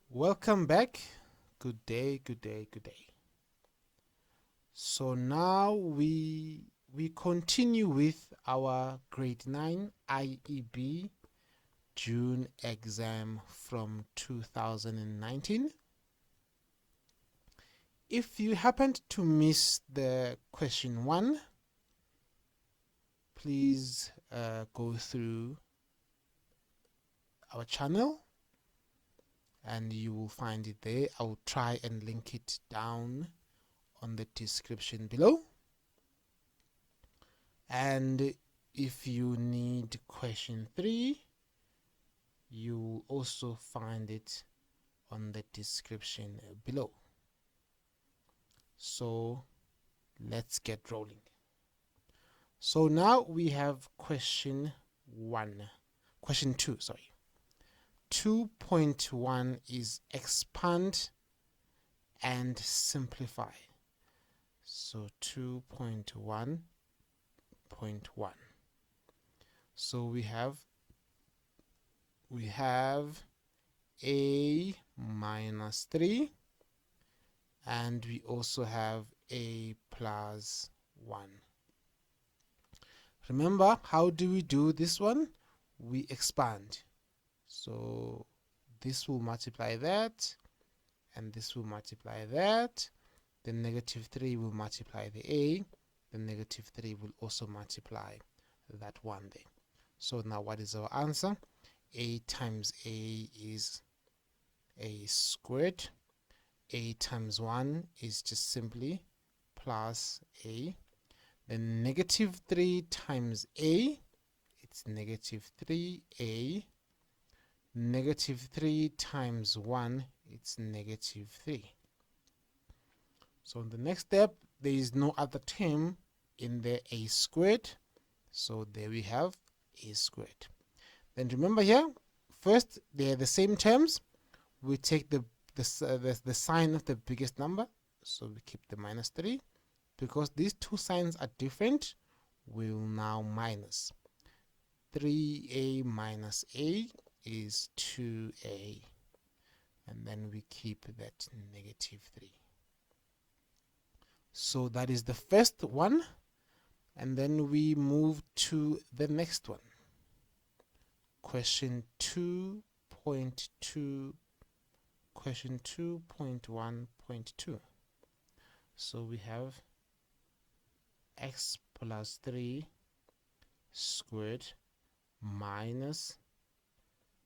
Welcome back. Good day, good day, good day. So now we continue with our grade 9 IEB June exam from 2019. If you happened to miss the question 1, please go through our channel and you will find it there. I'll try and link it down on the description below. And if you need question 3, you will also find it on the description below. So let's get rolling. So now we have question 2, sorry. 2.1 is expand and simplify. So 2.1.1. So we have a minus 3 and we also have a plus 1. Remember, how do we do this one? We expand. So this will multiply that and this will multiply that. The negative 3 will multiply the a. The negative 3 will also multiply that 1 there. So now what is our answer? A times a is a squared. A times 1 is just simply plus a. Then negative 3 times a, it's negative 3a. Negative 3 times 1, it's negative 3. So in the next step, there is no other term in the a squared. So there we have a squared. Then remember here, first they are the same terms. We take the sign of the biggest number. So we keep the minus 3. Because these two signs are different, we will now minus. 3a minus a is 2a. And then we keep that negative 3. So that is the first one. And then we move to the next one. Question 2.2. Question 2.1.2. So we have x plus 3 squared minus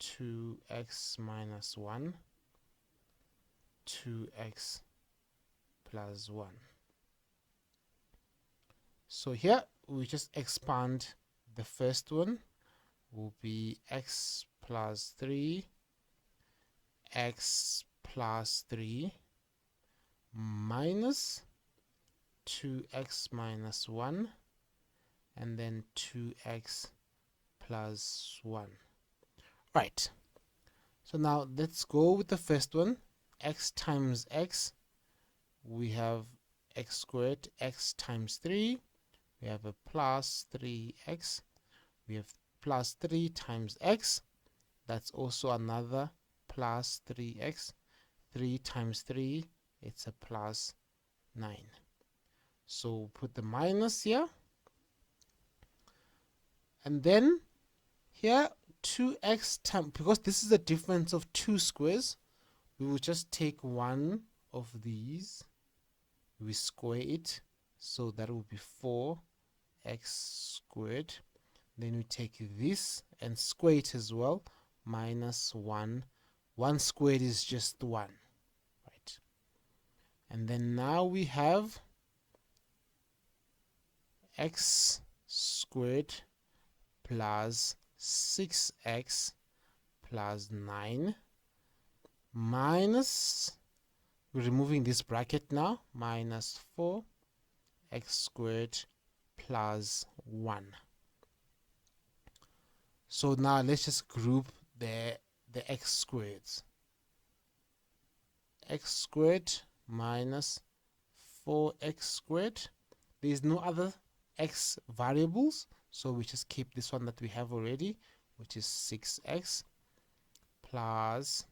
2x minus 1, 2x plus 1. So here we just expand. The first one will be x plus 3, x plus 3 minus 2x minus 1 and then 2x plus 1. Right. So now let's go with the first one. X times x, we have x squared. X times 3, we have a plus 3x. We have plus 3 times x, that's also another plus 3x. 3 times 3, it's a plus 9. So put the minus here. And then here 2x times, because this is a difference of 2 squares, we will just take one of these, we square it, so that will be 4x squared. Then we take this and square it as well, minus 1. 1 squared is just 1, right? And then now we have x squared plus 6x plus 9 minus, we're removing this bracket now, minus 4x squared plus 1. So now let's just group the x squareds. X squared minus 4x squared. There is no other x variables, so we just keep this one that we have already, which is 6x plus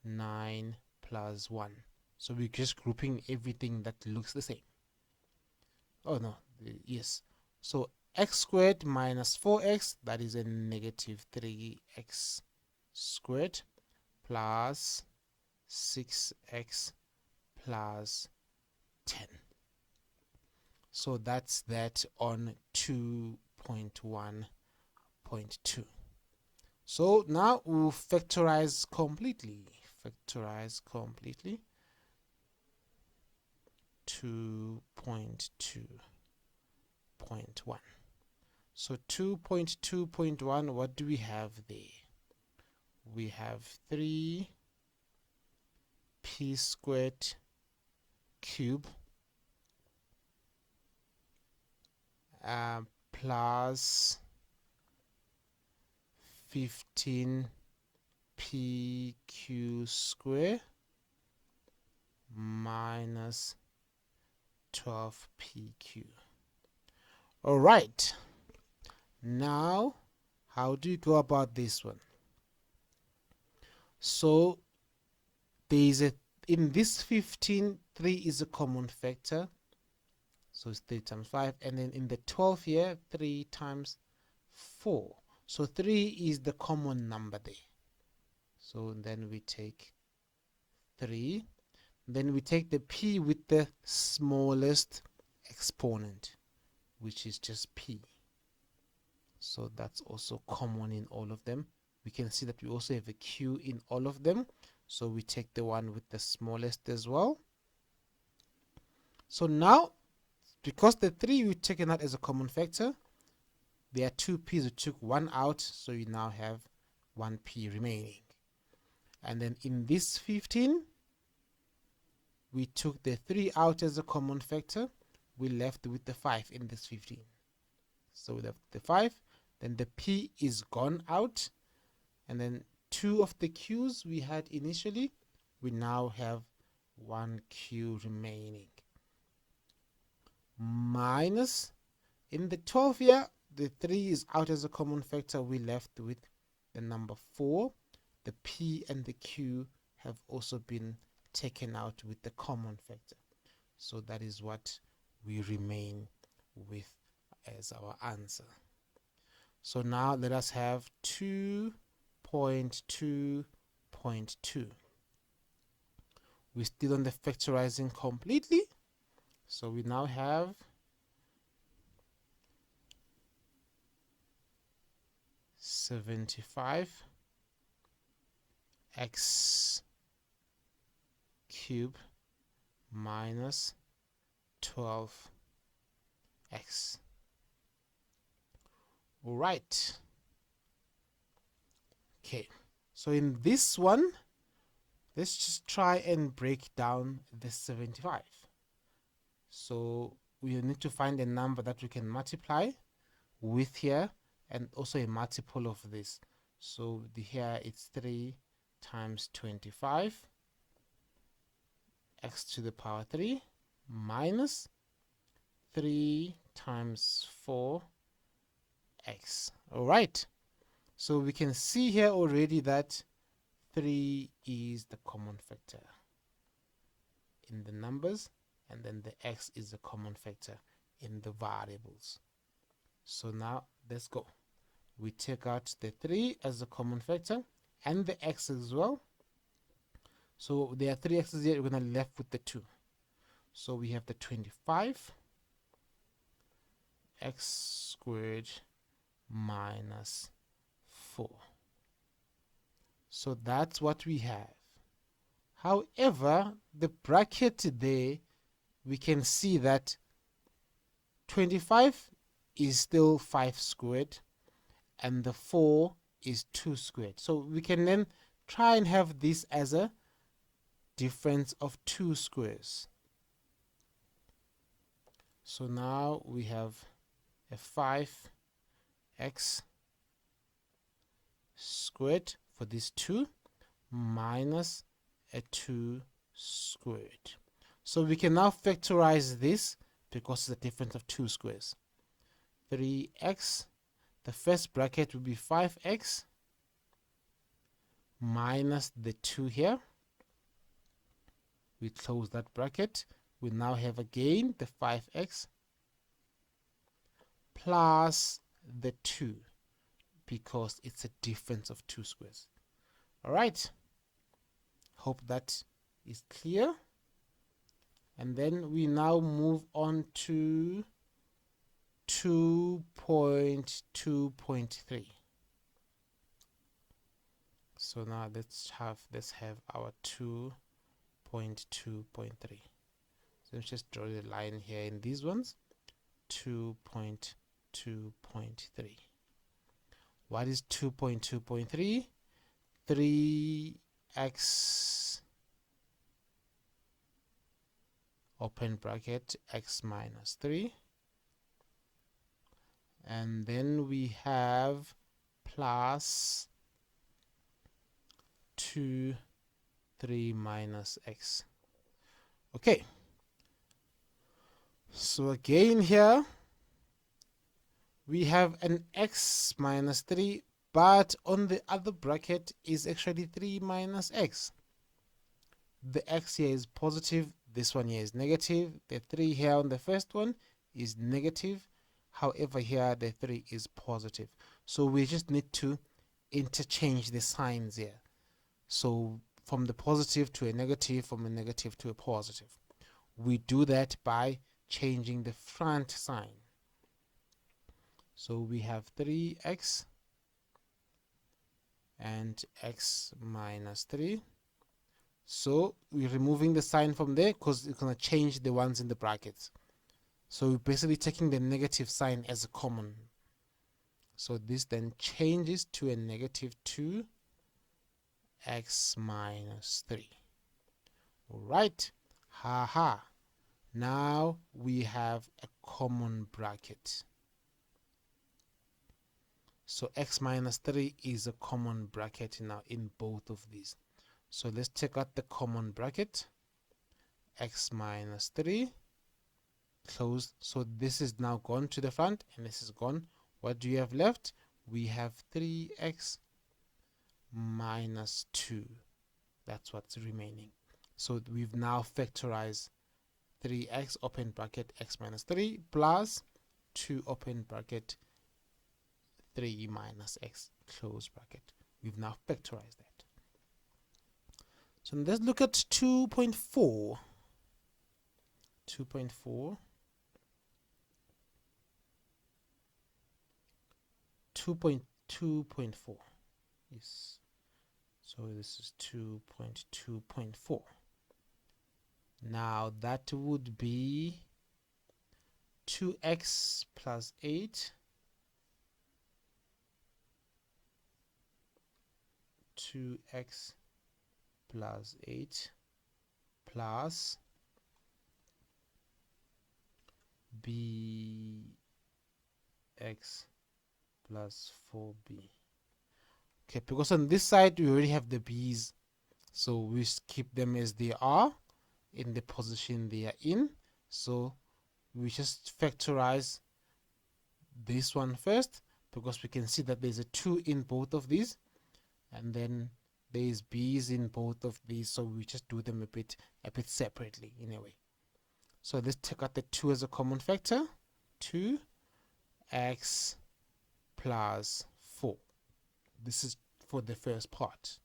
9 plus 1. So we're just grouping everything that looks the same. Oh no, yes. So x squared minus 4x, that is a negative 3x squared, plus 6x plus 10. So that's that on 2.1.2. So now we'll factorize completely. Factorize completely. 2.2.1. So 2.2.1, what do we have there? We have 3p squared cube plus 15pq square minus 12pq. All right, now how do you go about this one? So there is in this 15, 3 is a common factor, so it's 3 times 5, and then in the 12 here, 3 times 4, so 3 is the common number there. So then we take 3, then we take the p with the smallest exponent, which is just p. So that's also common in all of them. We can see that we also have a q in all of them, so we take the one with the smallest as well. So now, because the 3 we've taken out as a common factor, there are 2 p's, we took 1 out, so you now have 1 p remaining. And then in this 15, we took the 3 out as a common factor, we left with the 5 in this 15. So we left the 5, then the p is gone out, and then 2 of the q's we had initially, we now have 1 q remaining. Minus, in the 12 here, the 3 is out as a common factor, we left with the number 4. The p and the q have also been taken out with the common factor. So that is what we remain with as our answer. So now let us have 2.2.2. We're still on the factorizing completely. So we now have 75 x cube minus 12x. All right. Okay, so in this one, let's just try and break down the 75. So we need to find a number that we can multiply with here, and also a multiple of this. So here it's 3 times 25 x to the power 3 minus 3 times 4 x. All right, so we can see here already that 3 is the common factor in the numbers, and then the x is the common factor in the variables. So now let's go. We take out the 3 as a common factor and the x as well. So there are 3 x's here, we're going to be left with the 2. So we have the 25 x squared minus 4. So that's what we have. However, the bracket there, we can see that 25 is still 5 squared and the 4 is 2 squared. So we can then try and have this as a difference of 2 squares. So now we have a 5x squared for this 2 minus a 2 squared. So we can now factorize this because it's a difference of 2 squares. 3x, the first bracket will be 5x minus the 2 here, We close that bracket. We now have again the 5x plus the 2, because it's a difference of 2 squares. All right, hope that is clear. And then we now move on to 2.2.3. So now let's have our 2.2.3. So let's just draw the line here in these ones. 2.2.3. What is 2.2.3? 3x open bracket x minus 3, and then we have plus 2 3 minus x. Okay, so again here we have an x minus 3, but on the other bracket is actually 3 minus x. The x here is positive, this one here is negative, the 3 here on the first one is negative, however here the 3 is positive. So we just need to interchange the signs here. So from the positive to a negative, from a negative to a positive. We do that by changing the front sign. So we have 3x and x minus 3. So we're removing the sign from there because it's going to change the ones in the brackets. So we're basically taking the negative sign as a common. So this then changes to a negative 2x minus 3. Alright, haha. Now we have a common bracket. So x minus 3 is a common bracket now in both of these. So let's take out the common bracket, x minus 3, close. So this is now gone to the front and this is gone. What do you have left? We have 3x minus 2. That's what's remaining. So we've now factorized 3x open bracket x minus 3 plus 2 open bracket 3 minus x close bracket. We've now factorized that. So let's look at 2.4. 2.4. 2.2.4. Yes. So this is 2.2.4. Now that would be 2x plus 8. 2x plus 8 plus bx plus 4b. Okay, because on this side we already have the b's, so we keep them as they are in the position they are in. So we just factorize this one first, because we can see that there's a 2 in both of these, and then there is b's in both of these, so we just do them a bit separately in a way. So let's take out the 2 as a common factor. 2x plus 4. This is for the first part.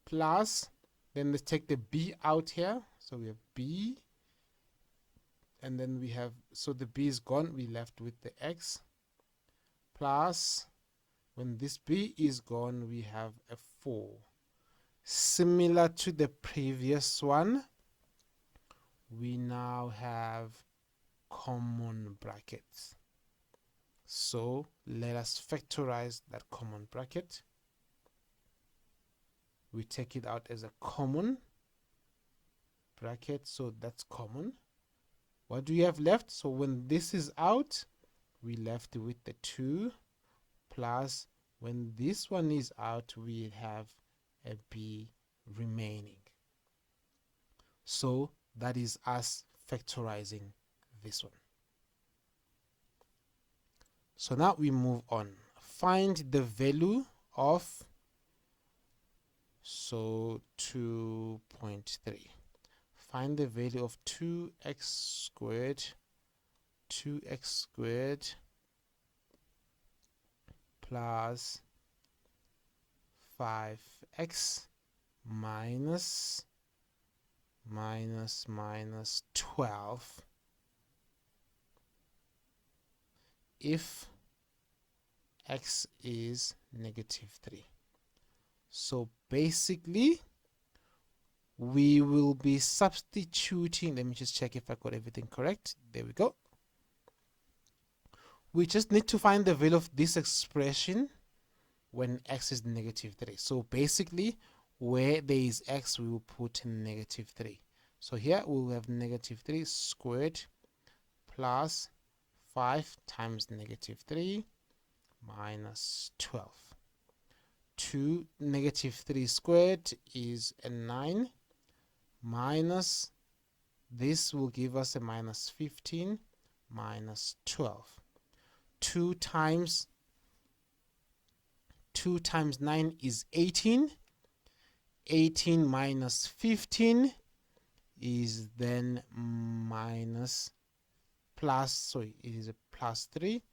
Plus, then let's take the b out here. So we have b, and then we have, so the b is gone, we left with the x, plus, when this b is gone, we have a 4. Similar to the previous one, we now have common brackets. So let us factorize that common bracket. We take it out as a common bracket, so that's common. What do we have left? So when this is out, we left with the 2, plus when this one is out, we have a b remaining. So that is us factorizing this one. So now we move on. Find the value of So 2.3. Find the value of 2x squared plus 5x minus 12 if x is -3. So basically we will be substituting. Let me just check if I got everything correct. There we go. We just need to find the value of this expression when x is -3. So basically where there is x, we will put -3. So here we will have -3 squared plus 5 times -3 minus 12. 3 squared is a 9 minus, this will give us a minus 15 minus 12. 2 times 9 is 18. 18 minus 15 is then minus plus, sorry, it is a plus 3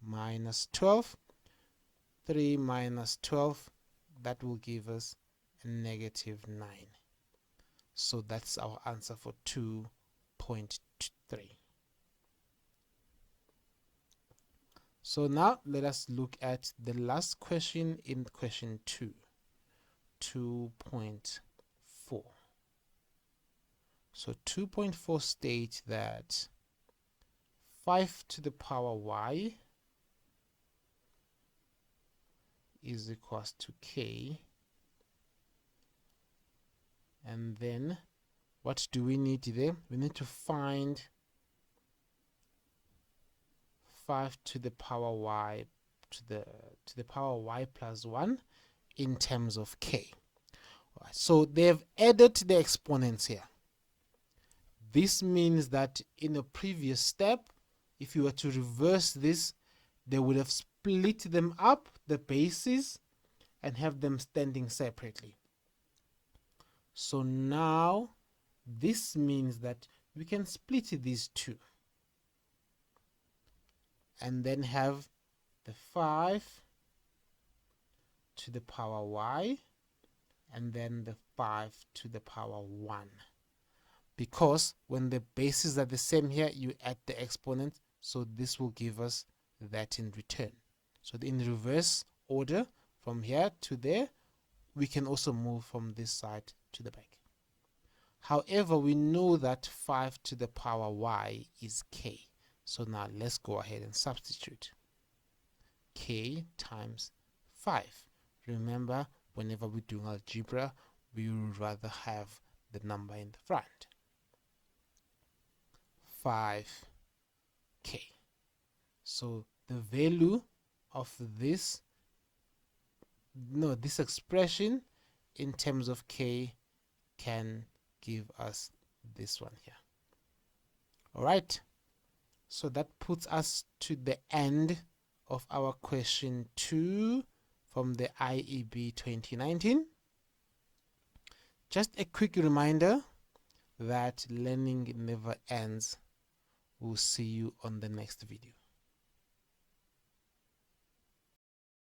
minus 12. 3 minus 12, that will give us a -9. So that's our answer for 2.3. So now let us look at the last question in question 2, 2.4. So 2.4 states that 5 to the power y is equals to k, and then what do we need there? We need to find 5 to the power y to the power y plus 1 in terms of k. All right, so they've added the exponents here. This means that in a previous step, if you were to reverse this, they would have split them up, the bases, and have them standing separately. So now this means that we can split these two and then have the 5 to the power y and then the 5 to the power 1. Because when the bases are the same here, you add the exponent, so this will give us that in return. So in reverse order, from here to there, we can also move from this side to the back. However, we know that 5 to the power y is k. So now let's go ahead and substitute. K times 5. Remember, whenever we're doing algebra, we would rather have the number in the front. 5k. So the value of this expression in terms of k can give us this one here. All right, so that puts us to the end of our question 2 from the IEB 2019. Just a quick reminder that learning never ends. We'll see you on the next video.